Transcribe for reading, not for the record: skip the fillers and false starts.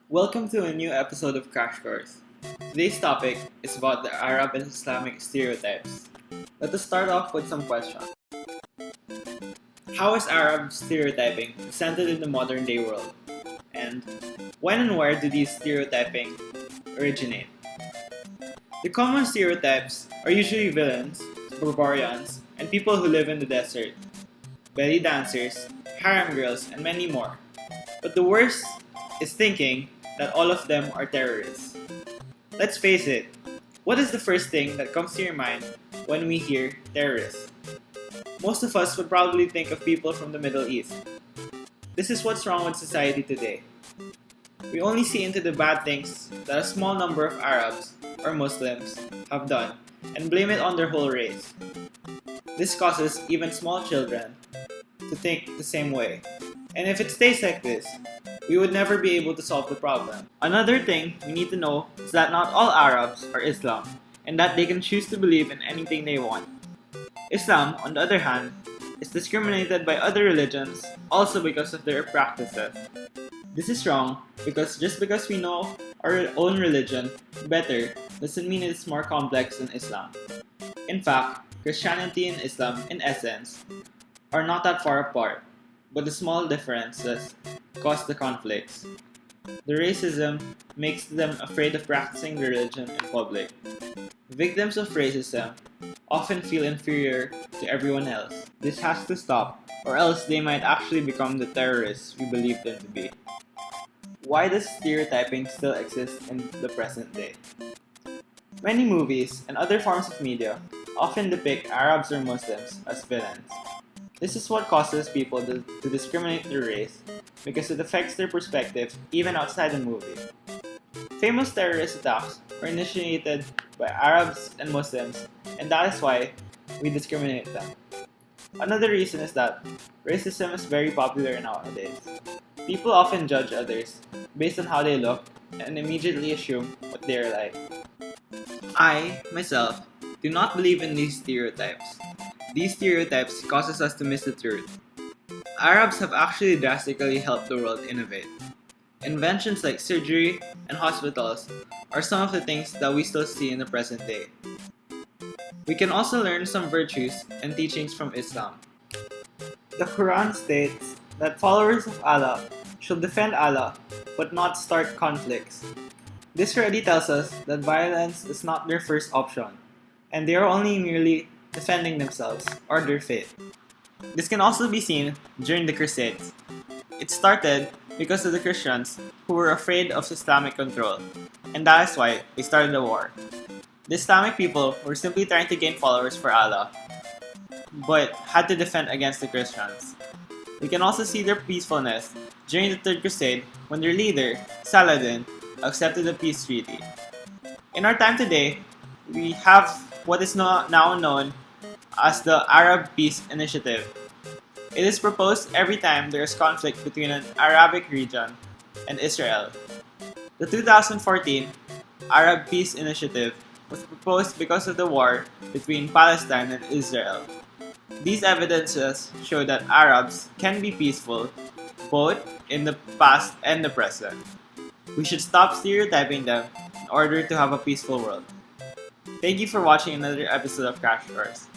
Welcome to a new episode of Crash Course. Today's topic is about the Arab and Islamic stereotypes. Let us start off with some questions. How is Arab stereotyping presented in the modern day world? And when and where do these stereotyping originate? The common stereotypes are usually villains, barbarians, and people who live in the desert, belly dancers, harem girls, and many more. But the worst is thinking that all of them are terrorists. Let's face it, what is the first thing that comes to your mind when we hear terrorists? Most of us would probably think of people from the Middle East. This is what's wrong with society today. We only see into the bad things that a small number of Arabs or Muslims have done and blame it on their whole race. This causes even small children to think the same way. And if it stays like this, we would never be able to solve the problem. Another thing we need to know is that not all Arabs are Islam, and that they can choose to believe in anything they want. Islam, on the other hand, is discriminated by other religions also because of their practices. This is wrong because just because we know our own religion better doesn't mean it's more complex than Islam. In fact, Christianity and Islam, in essence, are not that far apart, but the small differences cause the conflicts. The racism makes them afraid of practicing the religion in public. Victims of racism often feel inferior to everyone else. This has to stop, or else they might actually become the terrorists we believe them to be. Why does stereotyping still exist in the present day? Many movies and other forms of media often depict Arabs or Muslims as villains. This is what causes people to discriminate their race because it affects their perspective even outside the movie. Famous terrorist attacks were initiated by Arabs and Muslims, and that is why we discriminate them. Another reason is that racism is very popular nowadays. People often judge others based on how they look and immediately assume what they are like. I, myself, do not believe in these stereotypes. These stereotypes causes us to miss the truth. Arabs have actually drastically helped the world innovate. Inventions like surgery and hospitals are some of the things that we still see in the present day. We can also learn some virtues and teachings from Islam. The Quran states that followers of Allah should defend Allah but not start conflicts. This already tells us that violence is not their first option, and they are only merely defending themselves or their faith. This can also be seen during the Crusades. It started because of the Christians who were afraid of Islamic control, and that is why they started the war. The Islamic people were simply trying to gain followers for Allah, but had to defend against the Christians. We can also see their peacefulness during the Third Crusade when their leader, Saladin, accepted the peace treaty. In our time today, we have what is now known as the Arab Peace Initiative. It is proposed every time there is conflict between an Arabic region and Israel. The 2014 Arab Peace Initiative was proposed because of the war between Palestine and Israel. These evidences show that Arabs can be peaceful both in the past and the present. We should stop stereotyping them in order to have a peaceful world. Thank you for watching another episode of Crash Course.